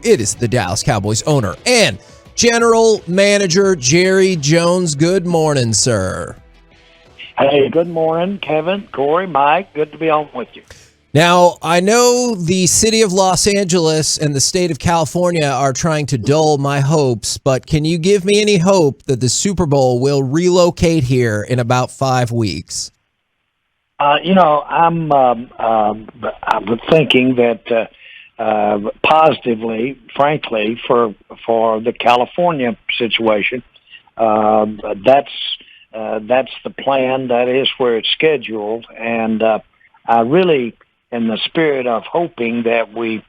It is the Dallas Cowboys owner and general manager, Jerry Jones. Good morning, sir. Hey, good morning, Kevin, Corey, Mike. Good to be on with you. Now, I know the city of Los Angeles and the state of California are trying to dull my hopes, but can you give me any hope that the Super Bowl will relocate here in about 5 weeks? I'm thinking that positively, frankly, for the California situation, that's the plan. That is where it's scheduled, and I really, in the spirit of hoping that we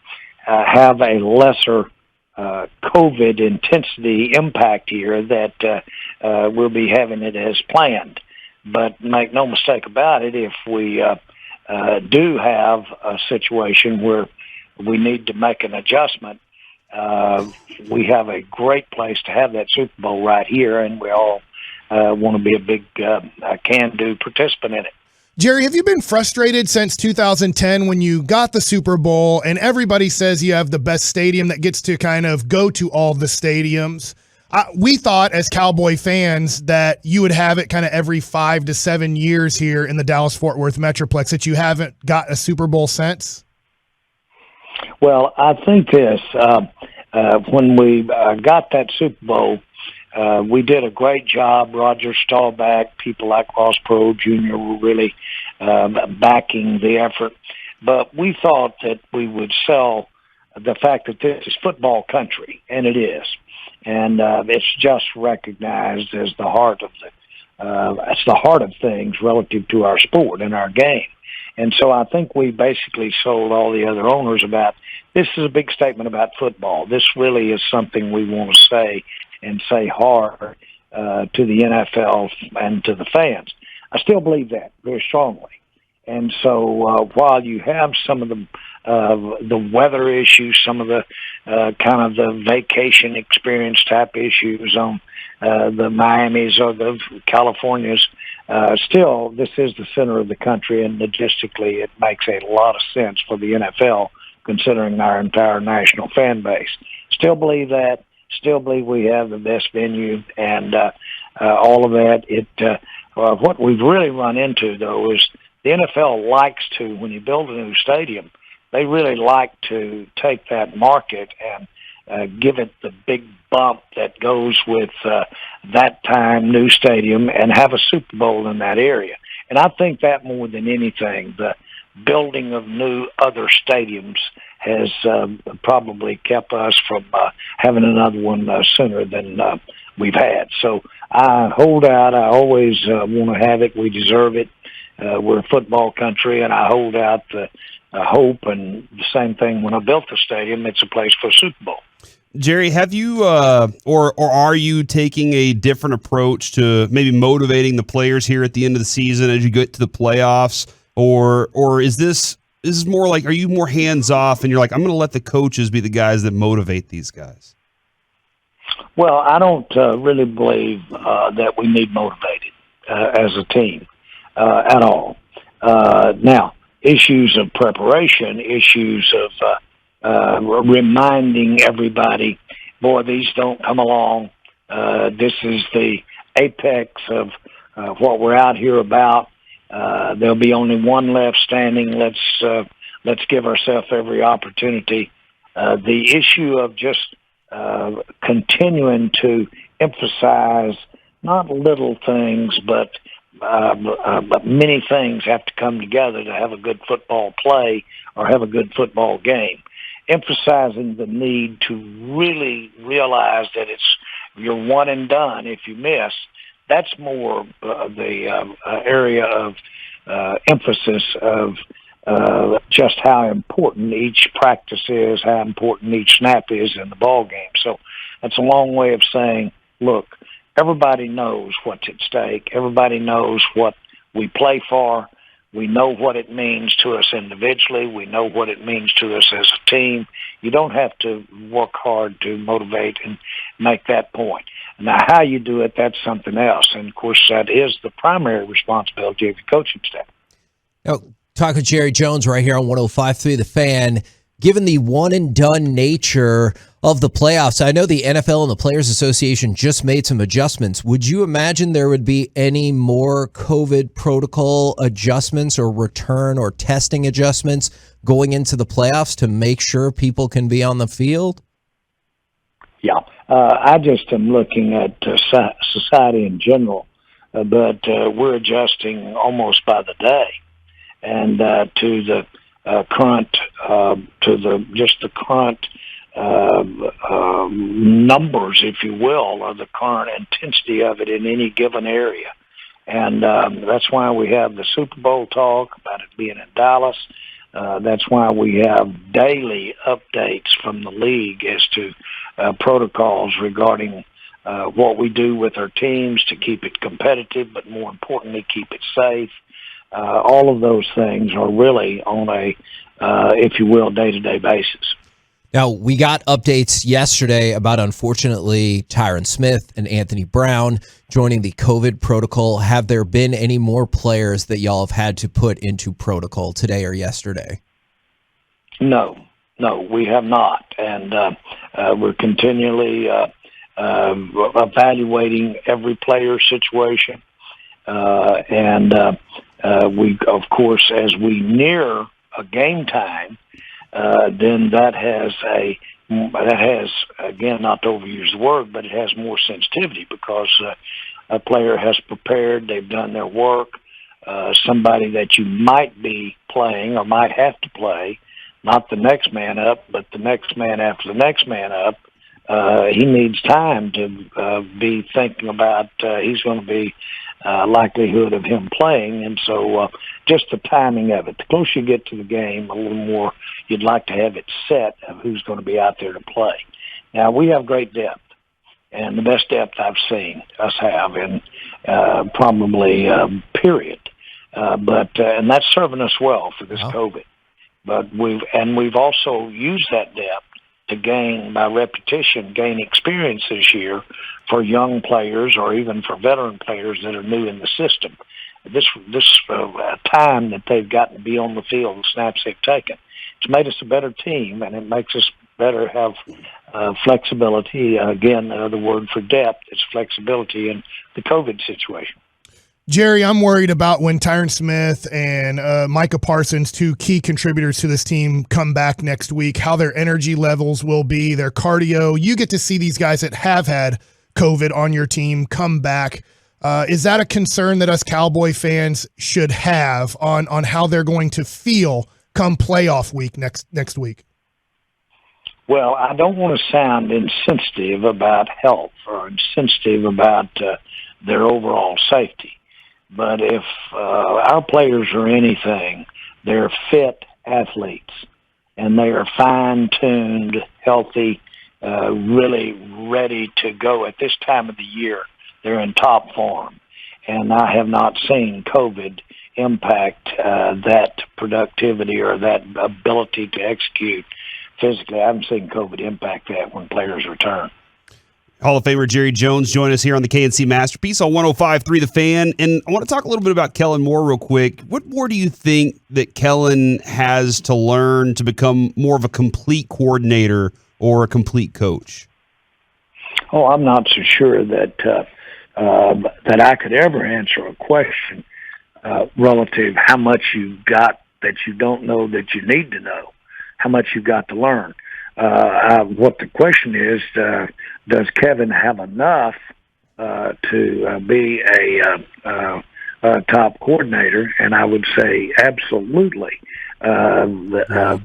have a lesser COVID intensity impact here, that we'll be having it as planned. But make no mistake about it, if we do have a situation where we need to make an adjustment, we have a great place to have that Super Bowl right here, and we all want to be a big can-do participant in it. Jerry, have you been frustrated since 2010 when you got the Super Bowl and everybody says you have the best stadium that gets to kind of go to all the stadiums? We thought as Cowboy fans that you would have it kind of every 5 to 7 years here in the Dallas-Fort Worth Metroplex, that you haven't got a Super Bowl since. Well, I think this. When we got that Super Bowl, we did a great job. Roger Staubach, people like Ross Perot Jr. were really backing the effort. But we thought that we would sell the fact that this is football country, and it is. And it's just recognized as the heart of it's the heart of things relative to our sport and our game. And so I think we basically sold all the other owners about, this is a big statement about football. This really is something we want to say and say hard to the NFL and to the fans. I still believe that very strongly. And so while you have some of the weather issues, some of the kind of the vacation experience type issues on the Miamis or the Californias, still this is the center of the country, and logistically it makes a lot of sense for the NFL considering our entire national fan base. Still believe that. Still believe we have the best venue and all of that. What we've really run into, though, is the NFL likes to, when you build a new stadium, they really like to take that market and give it the big bump that goes with that time new stadium and have a Super Bowl in that area. And I think that more than anything, the building of new other stadiums has probably kept us from having another one sooner than we've had. So I hold out. I always want to have it. We deserve it. We're a football country, and I hold out the hope. And the same thing when I built the stadium, it's a place for a Super Bowl. Jerry, have you or are you taking a different approach to maybe motivating the players here at the end of the season as you get to the playoffs? Or is this more like, are you more hands-off and you're like, I'm going to let the coaches be the guys that motivate these guys? Well, I don't really believe that we need motivated as a team at all. Now, issues of preparation, issues of reminding everybody, boy, these don't come along. This is the apex of what we're out here about. There'll be only one left standing. Let's give ourselves every opportunity. The issue of just continuing to emphasize not little things, but many things have to come together to have a good football play or have a good football game. Emphasizing the need to really realize that you're one and done if you miss. That's more the area of emphasis of just how important each practice is, how important each snap is in the ball game. So that's a long way of saying, look, everybody knows what's at stake. Everybody knows what we play for. We know what it means to us individually. We know what it means to us as a team. You don't have to work hard to motivate and make that point. Now, how you do it, that's something else. And, of course, that is the primary responsibility of the coaching staff. Talking with Jerry Jones right here on 105.3 The Fan. given the one and done nature of the playoffs, I know the NFL and the Players Association just made some adjustments. Would you imagine there would be any more COVID protocol adjustments or return or testing adjustments going into the playoffs to make sure people can be on the field? Yeah, I just am looking at society in general, but we're adjusting almost by the day, and to the current, the current numbers, if you will, or the current intensity of it in any given area, and that's why we have the Super Bowl talk about it being in Dallas. That's why we have daily updates from the league as to protocols regarding what we do with our teams to keep it competitive, but more importantly, keep it safe. All of those things are really on a, if you will, day-to-day basis. Now, we got updates yesterday about, unfortunately, Tyron Smith and Anthony Brown joining the COVID protocol. Have there been any more players that y'all have had to put into protocol today or yesterday? No, we have not. And we're continually evaluating every player's situation. And we, of course, as we near a game time, then that has again, not to overuse the word, but it has more sensitivity because a player has prepared, they've done their work. Somebody that you might be playing or might have to play, not the next man up, but the next man after the next man up, he needs time to be thinking about he's going to be likelihood of him playing. And so just the timing of it, the closer you get to the game, a little more you'd like to have it set of who's going to be out there to play. Now, we have great depth, and the best depth I've seen us have in probably period. And that's serving us well for this COVID. But we've also used that depth to gain, by repetition, experience this year for young players or even for veteran players that are new in the system. This time that they've gotten to be on the field, the snaps they've taken, it's made us a better team, and it makes us better have flexibility. Again, the word for depth is flexibility in the COVID situation. Jerry, I'm worried about when Tyron Smith and Micah Parsons, two key contributors to this team, come back next week, how their energy levels will be, their cardio. You get to see these guys that have had COVID on your team come back. Is that a concern that us Cowboy fans should have on how they're going to feel come playoff week next week? Well, I don't want to sound insensitive about health or insensitive about their overall safety. But if our players are anything, they're fit athletes, and they are fine-tuned, healthy, really ready to go at this time of the year. They're in top form, and I have not seen COVID impact that productivity or that ability to execute physically. I haven't seen COVID impact that when players return. Hall of Famer Jerry Jones join us here on the KNC Masterpiece on 105.3 The Fan. And I want to talk a little bit about Kellen Moore real quick. What more do you think that Kellen has to learn to become more of a complete coordinator or a complete coach? Oh, I'm not so sure that I could ever answer a question relative how much you've got that you don't know that you need to know, how much you've got to learn. What the question is, does Kevin have enough to be a top coordinator? And I would say absolutely. There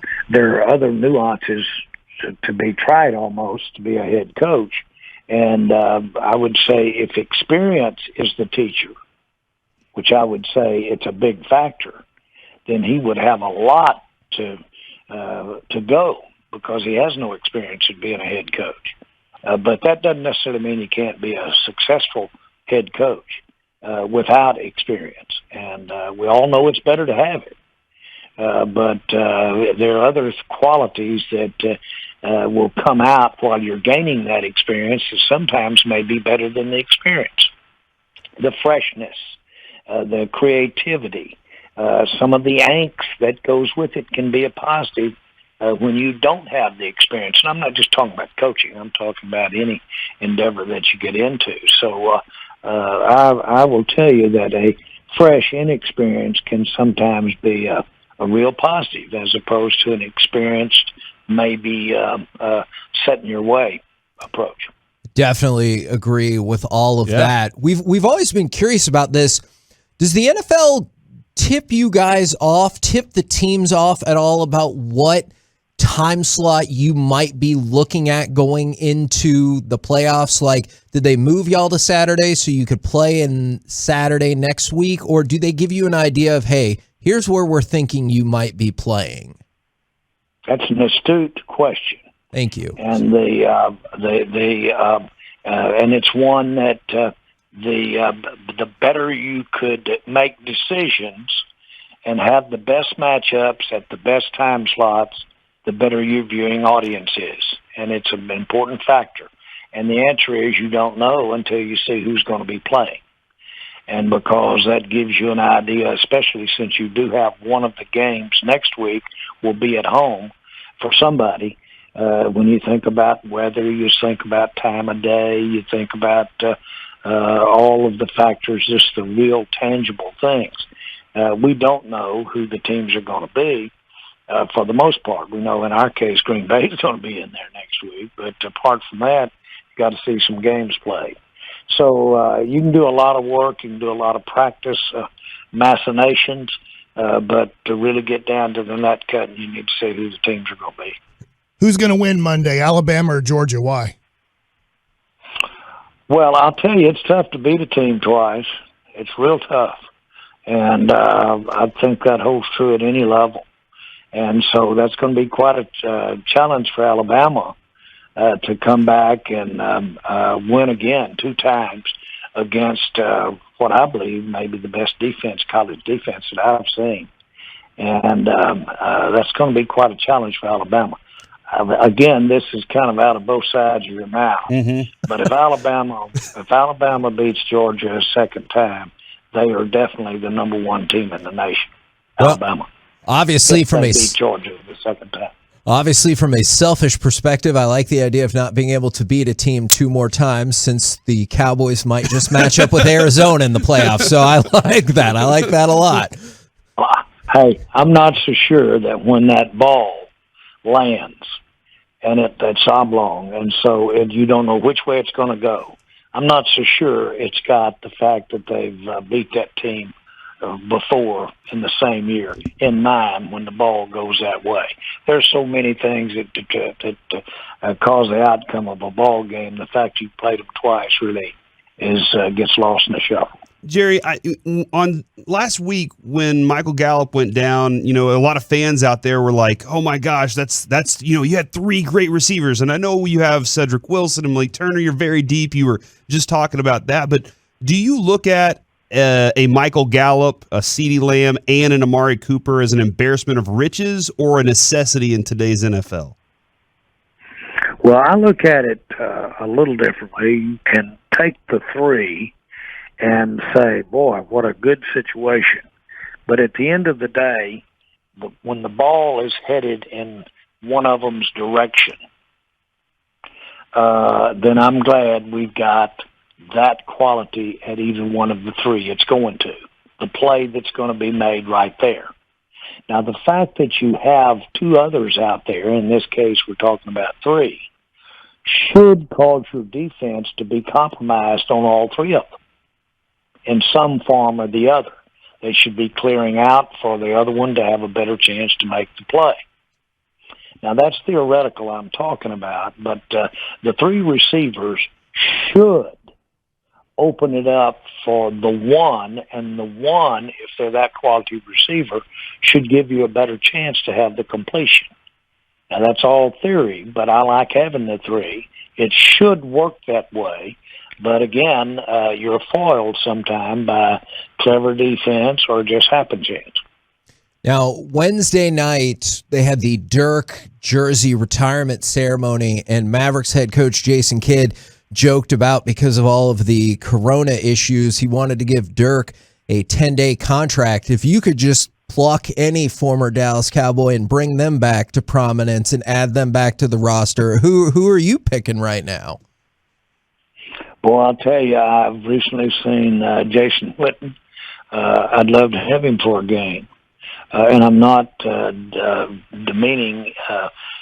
are other nuances to be tried almost to be a head coach. And I would say if experience is the teacher, which I would say it's a big factor, then he would have a lot to go, because he has no experience in being a head coach. But that doesn't necessarily mean he can't be a successful head coach without experience. And we all know it's better to have it. But there are other qualities that will come out while you're gaining that experience that sometimes may be better than the experience. The freshness, the creativity, some of the angst that goes with it can be a positive when you don't have the experience. And I'm not just talking about coaching. I'm talking about any endeavor that you get into. So I will tell you that a fresh inexperience can sometimes be a real positive as opposed to an experienced, maybe set in your way approach. Definitely agree with all of that. We've always been curious about this. Does the NFL tip you guys off, tip the teams off at all about what time slot you might be looking at going into the playoffs? Like, did they move y'all to Saturday so you could play in Saturday next week? Or do they give you an idea of, hey, here's where we're thinking you might be playing? That's an astute question. Thank you. And and it's one that the better you could make decisions and have the best matchups at the best time slots, the better your viewing audience is. And it's an important factor. And the answer is you don't know until you see who's going to be playing. And because that gives you an idea, especially since you do have one of the games next week will be at home for somebody. When you think about weather, you think about time of day, you think about all of the factors, just the real tangible things. We don't know who the teams are going to be for the most part. We know in our case Green Bay is going to be in there next week, but apart from that, you got to see some games played. So you can do a lot of work, you can do a lot of practice, machinations, but to really get down to the nut cut, you need to see who the teams are going to be. Who's going to win Monday, Alabama or Georgia? Why? Well, I'll tell you, it's tough to beat a team twice. It's real tough. And I think that holds true at any level. And so that's going to be quite a challenge for Alabama to come back and win again 2 times against what I believe may be the best defense, college defense that I've seen. And that's going to be quite a challenge for Alabama. Again, this is kind of out of both sides of your mouth. Mm-hmm. But if Alabama beats Georgia a second time, they are definitely the number 1 team in the nation. Well, Alabama. Obviously, if they beat Georgia the second time. Obviously, from a selfish perspective, I like the idea of not being able to beat a team 2 more times, since the Cowboys might just match up with Arizona in the playoffs. So I like that. I like that a lot. Hey, I'm not so sure that when that ball lands and it's oblong, and so you don't know which way it's going to go. I'm not so sure it's got the fact that they've beat that team before in the same year in mind when the ball goes that way. There's so many things that cause the outcome of a ball game. The fact you played them twice really gets lost in the shuffle. Jerry, on last week when Michael Gallup went down, a lot of fans out there were like, "Oh my gosh, that's you had 3 great receivers," and I know you have Cedric Wilson and Malik Turner. You're very deep. You were just talking about that, but do you look at a Michael Gallup, a CeeDee Lamb, and an Amari Cooper as an embarrassment of riches or a necessity in today's NFL? Well, I look at it a little differently. You can take the 3 and say, boy, what a good situation. But at the end of the day, when the ball is headed in one of them's direction, then I'm glad we've got that quality at either one of the 3 it's going to. The play that's going to be made right there. Now, the fact that you have 2 others out there, in this case we're talking about 3, should cause your defense to be compromised on all 3 of them in some form or the other. They should be clearing out for the other one to have a better chance to make the play. Now, that's theoretical I'm talking about, but the 3 receivers should open it up for the one, and the one, if they're that quality receiver, should give you a better chance to have the completion. Now, that's all theory, but I like having the 3. It should work that way. But again, you're foiled sometime by clever defense or just happen chance. Now, Wednesday night, they had the Dirk jersey retirement ceremony, and Mavericks head coach Jason Kidd joked about, because of all of the corona issues, he wanted to give Dirk a 10-day contract. If you could just pluck any former Dallas Cowboy and bring them back to prominence and add them back to the roster? Who are you picking right now? Well, I'll tell you, I've recently seen Jason Witten. I'd love to have him for a game. And I'm not demeaning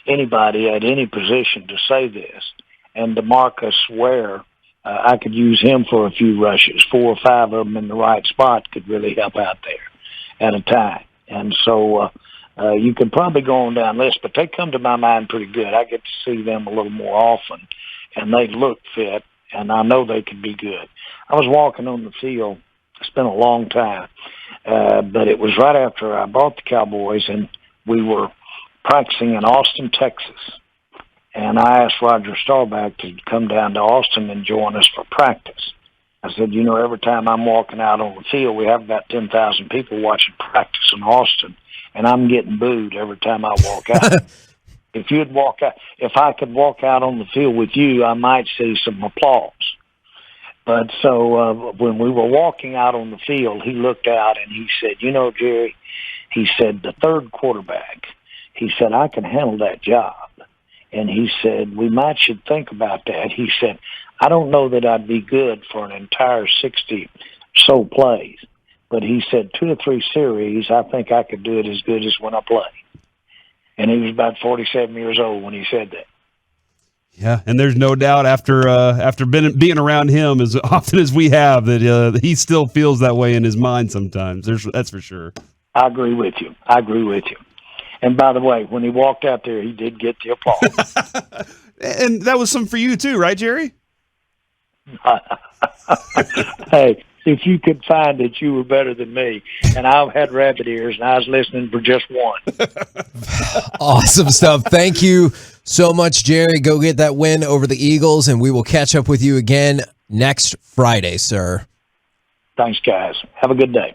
anybody at any position to say this. And DeMarcus Ware, I could use him for a few rushes. 4 or 5 of them in the right spot could really help out there at a time. And so you could probably go on down the list, but they come to my mind pretty good. I get to see them a little more often, and they look fit, and I know they could be good. I was walking on the field. It's been a long time, but it was right after I bought the Cowboys, and we were practicing in Austin, Texas. And I asked Roger Staubach to come down to Austin and join us for practice. I said, you know, every time I'm walking out on the field, we have about 10,000 people watching practice in Austin, and I'm getting booed every time I walk out. If I could walk out on the field with you, I might see some applause. But so when we were walking out on the field, he looked out and he said, you know, Jerry, he said, the third quarterback, he said, I can handle that job. And he said, we might should think about that. He said, I don't know that I'd be good for an entire 60 so plays. But he said 2 or 3 series, I think I could do it as good as when I play. And he was about 47 years old when he said that. Yeah, and there's no doubt after being around him as often as we have that he still feels that way in his mind sometimes. That's for sure. I agree with you. And by the way, when he walked out there, he did get the applause. And that was some for you too, right, Jerry? Hey, if you could find that you were better than me, and I had rabbit ears, and I was listening for just one. Awesome stuff. Thank you so much, Jerry. Go get that win over the Eagles, and we will catch up with you again next Friday, sir. Thanks, guys. Have a good day.